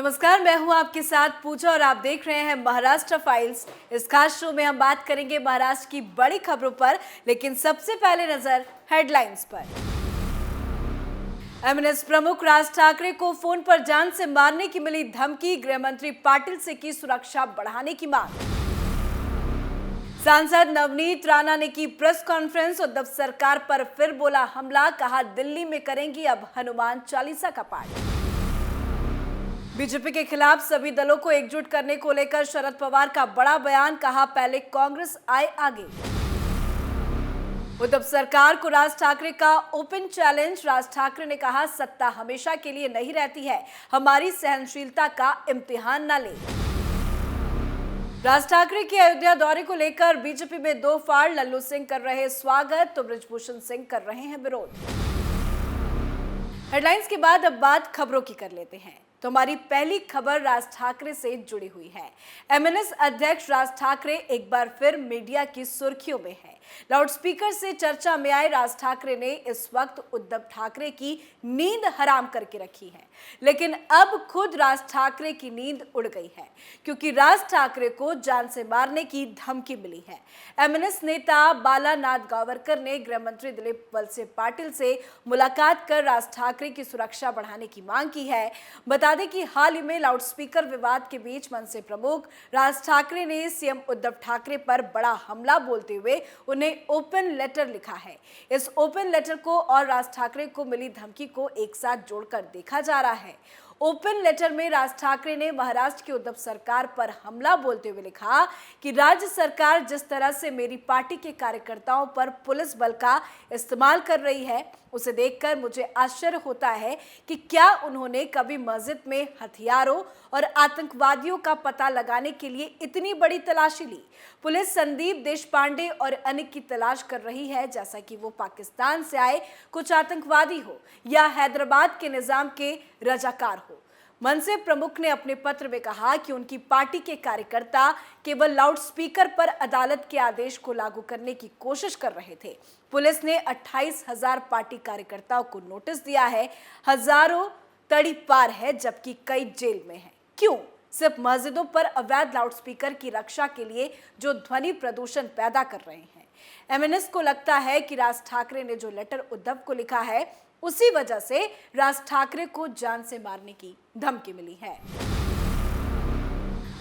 नमस्कार, मैं हूं आपके साथ पूजा और आप देख रहे हैं महाराष्ट्र फाइल्स। इस खास शो में हम बात करेंगे महाराष्ट्र की बड़ी खबरों पर, लेकिन सबसे पहले नजर हेडलाइंस पर। एमएनएस प्रमुख राज ठाकरे को फोन पर जान से मारने की मिली धमकी, गृह मंत्री पाटिल से की सुरक्षा बढ़ाने की मांग। सांसद नवनीत राणा ने की प्रेस कॉन्फ्रेंस, उद्धव सरकार पर फिर बोला हमला, कहा दिल्ली में करेंगी अब हनुमान चालीसा का पाठ। बीजेपी के खिलाफ सभी दलों को एकजुट करने को लेकर शरद पवार का बड़ा बयान, कहा पहले कांग्रेस आए आगे। उद्धव सरकार को राज ठाकरे का ओपन चैलेंज, राज ठाकरे ने कहा सत्ता हमेशा के लिए नहीं रहती है, हमारी सहनशीलता का इम्तिहान न ले। राज ठाकरे के अयोध्या दौरे को लेकर बीजेपी में दो फाड़, लल्लू सिंह कर रहे स्वागत तो बृजभूषण सिंह कर रहे हैं विरोध। हेडलाइंस के बाद अब बात खबरों की कर लेते हैं। तो हमारी पहली खबर राज ठाकरे से जुड़ी हुई है। एमएनएस अध्यक्ष राज ठाकरे एक बार फिर मीडिया की सुर्खियों में है। लाउडस्पीकर से चर्चा में आए राज ठाकरे ने इस वक्त उद्धव ठाकरे की नींद हराम करके रखी है, लेकिन अब खुद राज ठाकरे की नींद उड़ गई है, क्योंकि राज ठाकरे को जान से मारने की धमकी मिली है। एमएनएस नेता बालानाथ गावरकर ने गृह मंत्री दिलीप वलसे पाटिल से मुलाकात कर राज ठाकरे की सुरक्षा बढ़ाने की मांग की है। बता दें कि हाल ही में लाउडस्पीकर विवाद के बीच मनसे प्रमुख राज ठाकरे ने सीएम उद्धव ठाकरे पर बड़ा हमला बोलते हुए उन्हें ओपन लेटर लिखा है। इस ओपन लेटर को और राज ठाकरे को मिली धमकी को एक साथ जोड़कर देखा जा रहा है। ओपन लेटर में राज ठाकरे ने महाराष्ट्र की उद्धव सरकार पर हमला बोलते हुए लिखा कि राज्य सरकार जिस तरह से मेरी पार्टी के कार्यकर्ताओं पर पुलिस बल का इस्तेमाल कर रही है, उसे देखकर मुझे आश्चर्य होता है कि क्या उन्होंने कभी मस्जिद में हथियारों और आतंकवादियों का पता लगाने के लिए इतनी बड़ी तलाशी ली। पुलिस संदीप देशपांडे और अन्य की तलाश कर रही है, जैसा कि वो पाकिस्तान से आए कुछ आतंकवादी हो या हैदराबाद के निजाम के रजाकार हो। मनसे प्रमुख ने अपने पत्र में कहा कि उनकी पार्टी के कार्यकर्ता केवल लाउडस्पीकर पर अदालत के आदेश को लागू करने की कोशिश कर रहे थे। पुलिस ने 28,000 पार्टी कार्यकर्ताओं को नोटिस दिया है, हजारों तड़ी पार है, जबकि कई जेल में हैं। क्यों? सिर्फ मस्जिदों पर अवैध लाउडस्पीकर की रक्षा के लिए जो ध्वनि प्रदूषण पैदा कर रहे हैं। एमएनएस को लगता है कि राज ठाकरे ने जो लेटर उद्धव को लिखा है, उसी वजह से राज ठाकरे को जान से मारने की धमकी मिली है।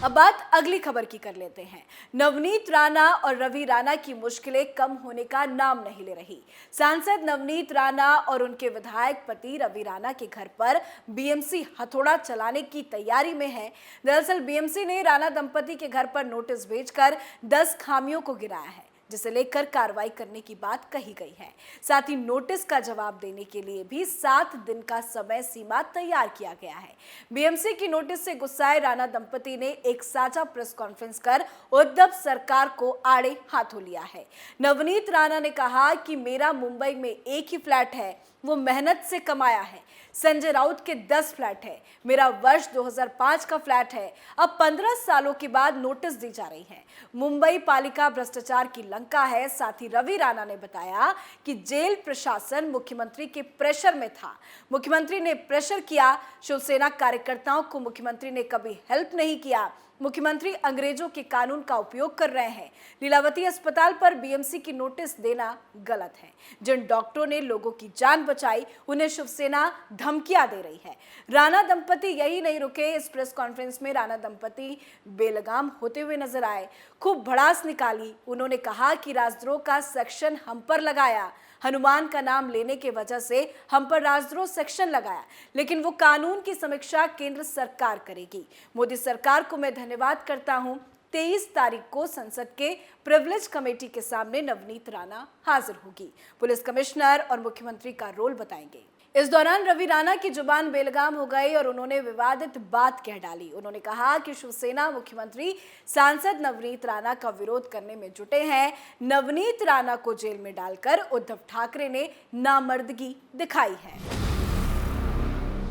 अब बात अगली खबर की कर लेते हैं। नवनीत राणा और रवि राणा की मुश्किलें कम होने का नाम नहीं ले रही। सांसद नवनीत राणा और उनके विधायक पति रवि राणा के घर पर बीएमसी हथौड़ा चलाने की तैयारी में है। दरअसल बीएमसी ने राणा दंपति के घर पर नोटिस भेजकर 10 खामियों को गिराया है, जिसे लेकर कार्रवाई करने की बात कही गई है। साथ ही नोटिस का जवाब देने के लिए भी 7 दिन का समय सीमा तैयार किया गया है। बीएमसी की नोटिस से गुस्साए राणा दंपति ने एक साझा प्रेस कॉन्फ्रेंस कर उद्धव सरकार को आड़े हाथों लिया है। नवनीत राणा ने कहा कि मेरा मुंबई में एक ही फ्लैट है, वो मेहनत से कमाया है। संजय राउत के 10 फ्लैट है, मेरा वर्ष 2005 का फ्लैट है। अब 15 सालों के बाद नोटिस दी जा रही है। मुंबई पालिका भ्रष्टाचार की लंका है। साथ ही रवि राणा ने बताया कि जेल प्रशासन मुख्यमंत्री के प्रेशर में था, मुख्यमंत्री ने प्रेशर किया। शिवसेना कार्यकर्ताओं को मुख्यमंत्री ने कभी हेल्प नहीं किया। मुख्यमंत्री अंग्रेजों के कानून का उपयोग कर रहे हैं। लीलावती अस्पताल पर बीएमसी की नोटिस देना गलत है। जिन डॉक्टरों ने लोगों की जान बचाई, उन्हें शिवसेना धमकियां दे रही है। राणा दंपति यही नहीं रुके। इस प्रेस कॉन्फ्रेंस में राणा दंपति बेलगाम होते हुए नजर आए, खूब भड़ास निकाली। उन्होंने कहा कि राजद्रोह का सेक्शन हम पर लगाया, हनुमान का नाम लेने के वजह से हम पर राजद्रोह सेक्शन लगाया, लेकिन वो कानून की समीक्षा केंद्र सरकार करेगी। मोदी सरकार को मैं धन्यवाद करता हूं। 23 तारीख को संसद के प्रिविलेज कमेटी के सामने नवनीत राणा हाजिर होगी। पुलिस कमिश्नर और मुख्यमंत्री का रोल बताएंगे। इस दौरान रवि राणा की जुबान बेलगाम हो गई और उन्होंने विवादित बात कह डाली। उन्होंने कहा कि शिवसेना मुख्यमंत्री सांसद नवनीत राणा का विरोध करने में जुटे हैं। नवनीत राणा को जेल में डालकर उद्धव ठाकरे ने नामर्दगी दिखाई है।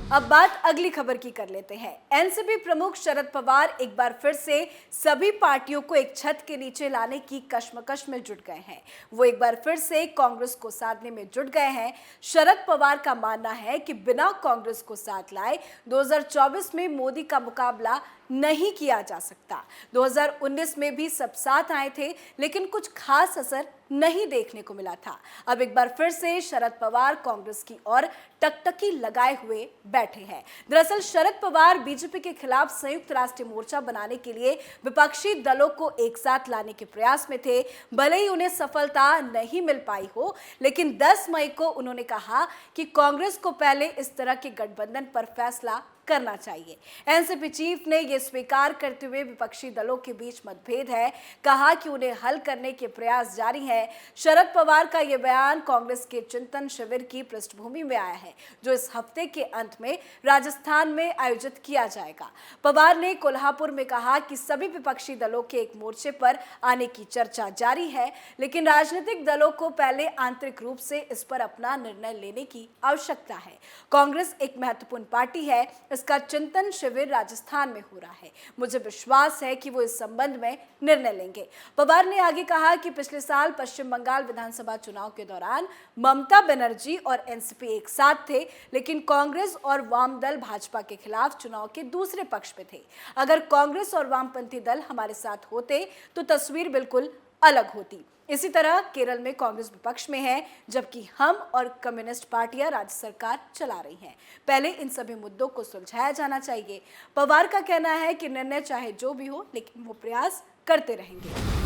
अब बात अगली खबर की कर लेते हैं। एनसीपी प्रमुख शरद पवार एक बार फिर से सभी पार्टियों को एक छत के नीचे लाने की कश्मकश में जुट गए हैं। वो एक बार फिर से कांग्रेस को साधने में जुट गए हैं। शरद पवार का मानना है कि बिना कांग्रेस को साथ लाए 2024 में मोदी का मुकाबला नहीं किया जा सकता। 2019 में भी सब साथ आए थे, लेकिन कुछ खास असर नहीं देखने को मिला था। अब एक बार फिर से शरद पवार कांग्रेस की ओर टकटकी लगाए हुए बैठे हैं। दरअसल शरद पवार बीजेपी के खिलाफ संयुक्त राष्ट्रीय मोर्चा बनाने के लिए विपक्षी दलों को एक साथ लाने के प्रयास में थे। भले ही उन्हें सफलता नहीं मिल पाई हो, लेकिन 10 मई को उन्होंने कहा कि कांग्रेस को पहले इस तरह के गठबंधन पर फैसला करना चाहिए। एनसीपी चीफ ने यह स्वीकार करते हुए विपक्षी दलों के बीच मतभेद है, कहा कि उन्हें हल करने के प्रयास जारी हैं। शरद पवार का यह बयान कांग्रेस के चिंतन शिविर की पृष्ठभूमि में आया है, जो इस हफ्ते के अंत में राजस्थान में आयोजित किया जाएगा। पवार ने कोल्हापुर में कहा कि सभी विपक्षी दलों के एक मोर्चे पर आने की चर्चा जारी है, लेकिन राजनीतिक दलों को पहले आंतरिक रूप से इस पर अपना निर्णय लेने की आवश्यकता है। कांग्रेस एक महत्वपूर्ण पार्टी है, इसका चिंतन शिविर राजस्थान में हो रहा है। मुझे विश्वास है कि वो इस संबंध में निर्णय लेंगे। पवार ने आगे कहा कि पिछले साल पश्चिम बंगाल विधानसभा चुनाव के दौरान ममता बनर्जी और एनसीपी एक साथ थे, लेकिन कांग्रेस और वाम दल भाजपा के खिलाफ चुनाव के दूसरे पक्ष में थे। अगर कांग्रेस और वामपंथी दल हमारे साथ होते तो तस्वीर बिल्कुल अलग होती। इसी तरह केरल में कांग्रेस विपक्ष में है, जबकि हम और कम्युनिस्ट पार्टियां राज्य सरकार चला रही हैं। पहले इन सभी मुद्दों को सुलझाया जाना चाहिए। पवार का कहना है कि निर्णय चाहे जो भी हो, लेकिन वो प्रयास करते रहेंगे।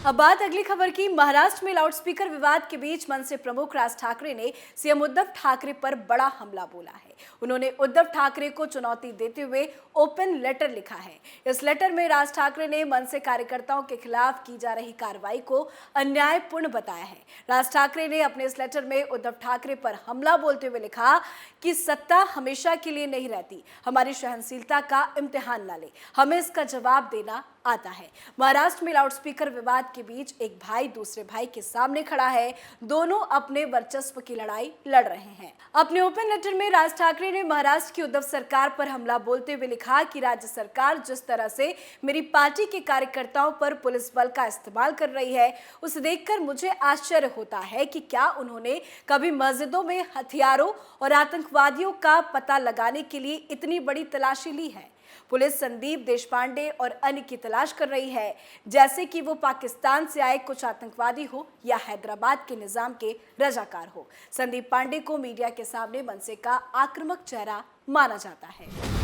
अब बात अगली खबर की। महाराष्ट्र में लाउडस्पीकर विवाद के बीच मनसे प्रमुख राज ठाकरे ने सीएम उद्धव ठाकरे पर बड़ा हमला बोला है। उन्होंने उद्धव ठाकरे को चुनौती देते हुए ओपन लेटर लिखा है। इस लेटर में राज ठाकरे ने मनसे कार्यकर्ताओं के खिलाफ की जा रही कार्रवाई को अन्यायपूर्ण बताया है। राज ठाकरे ने अपने इस लेटर में उद्धव ठाकरे पर हमला बोलते हुए लिखा कि सत्ता हमेशा के लिए नहीं रहती, हमारी सहनशीलता का इम्तिहान ना ले, हमें इसका जवाब देना आता है। महाराष्ट्र में लाउडस्पीकर विवाद के बीच एक भाई दूसरे भाई के सामने खड़ा है। दोनों अपने वर्चस्व की लड़ाई लड़ रहे हैं। अपने ओपन लेटर में राज ठाकरे ने महाराष्ट्र की उद्धव सरकार पर हमला बोलते हुए लिखा कि राज्य सरकार जिस तरह से मेरी पार्टी के कार्यकर्ताओं पर पुलिस बल का इस्तेमाल कर रही है, उसे देखकर मुझे आश्चर्य होता है कि क्या उन्होंने कभी मस्जिदों में हथियारों और आतंकवादियों का पता लगाने के लिए इतनी बड़ी तलाशी ली है। पुलिस संदीप देशपांडे और अन्य की तलाश कर रही है, जैसे कि वो पाकिस्तान से आए कुछ आतंकवादी हो या हैदराबाद के निजाम के रजाकार हो। संदीप पांडे को मीडिया के सामने मनसे का आक्रामक चेहरा माना जाता है।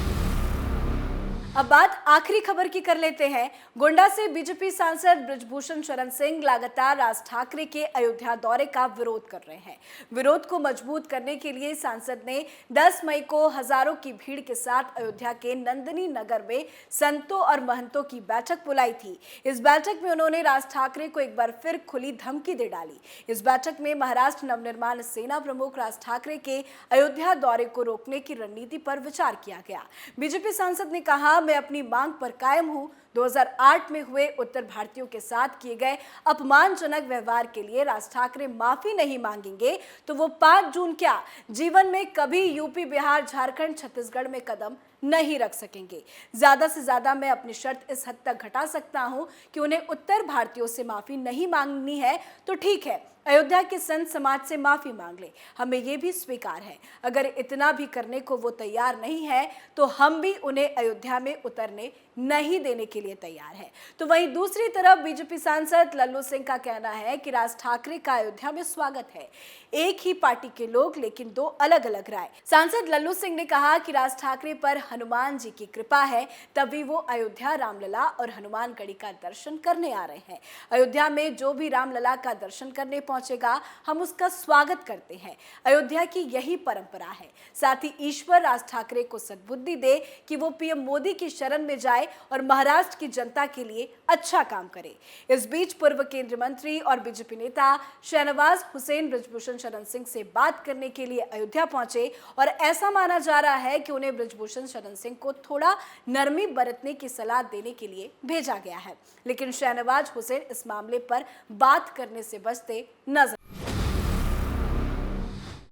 अब बात आखिरी खबर की कर लेते हैं। गोंडा से बीजेपी सांसद बृजभूषण शरण सिंह लगातार राज ठाकरे के अयोध्या दौरे का विरोध कर रहे हैं। विरोध को मजबूत करने के लिए सांसद ने 10 मई को हजारों की भीड़ के साथ अयोध्या के नंदिनी नगर में संतों और महंतों की बैठक बुलाई थी। इस बैठक में उन्होंने राज ठाकरे को एक बार फिर खुली धमकी दे डाली। इस बैठक में महाराष्ट्र नवनिर्माण सेना प्रमुख राज ठाकरे के अयोध्या दौरे को रोकने की रणनीति पर विचार किया गया। बीजेपी सांसद ने कहा, मैं अपनी मांग पर कायम हूं। 2008 में हुए उत्तर भारतीयों के साथ किए गए अपमानजनक व्यवहार के लिए राज ठाकरे माफी नहीं मांगेंगे तो वो 5 जून क्या, जीवन में कभी यूपी, बिहार, झारखंड, छत्तीसगढ़ में कदम नहीं रख सकेंगे। ज्यादा से ज्यादा मैं अपनी शर्त इस हद तक घटा सकता हूं कि उन्हें उत्तर भारतीयों से माफी नहीं मांगनी है तो ठीक है, अयोध्या के संत समाज से माफी मांग ले, हमें यह भी स्वीकार है। अगर इतना भी करने को वो तैयार नहीं है तो हम भी उन्हें अयोध्या में उतरने नहीं देने के लिए तैयार है। तो वहीं दूसरी तरफ बीजेपी सांसद लल्लू सिंह का कहना है कि राज ठाकरे का अयोध्या में स्वागत है। एक ही पार्टी के लोग, लेकिन 2 अलग अलग राय। सांसद लल्लू सिंह ने कहा कि राज ठाकरे पर हनुमान जी की कृपा है, तभी वो अयोध्या रामलला और हनुमानगढ़ी का दर्शन करने आ रहे हैं। अयोध्या में जो भी रामलला का दर्शन करने पहुंचेगा, हम उसका स्वागत करते हैं। अयोध्या की यही परंपरा है। साथ ही ईश्वर राज ठाकरे को सद्बुद्धि दे कि वो पीएम मोदी की शरण में जाए और महाराष्ट्र की जनता के लिए अच्छा काम करे। इस बीच पूर्व केंद्रीय मंत्री और बीजेपी नेता शहनवाज हुसैन बृजभूषण शरण सिंह से बात करने के लिए अयोध्या पहुंचे और ऐसा माना जा रहा है कि उन्हें बृजभूषण शरण सिंह को थोड़ा नरमी बरतने की सलाह देने के लिए भेजा गया है, लेकिन शहनवाज हुसैन इस मामले पर बात करने से बचते नजर।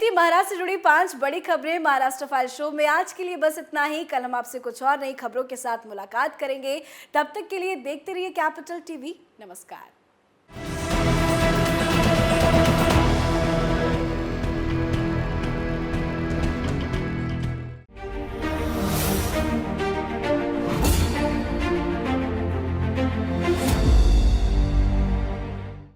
थी महाराष्ट्र से जुड़ी 5 बड़ी खबरें महाराष्ट्र फाइल शो में। आज के लिए बस इतना ही। कल हम आपसे कुछ और नई खबरों के साथ मुलाकात करेंगे। तब तक के लिए देखते रहिए कैपिटल टीवी। नमस्कार।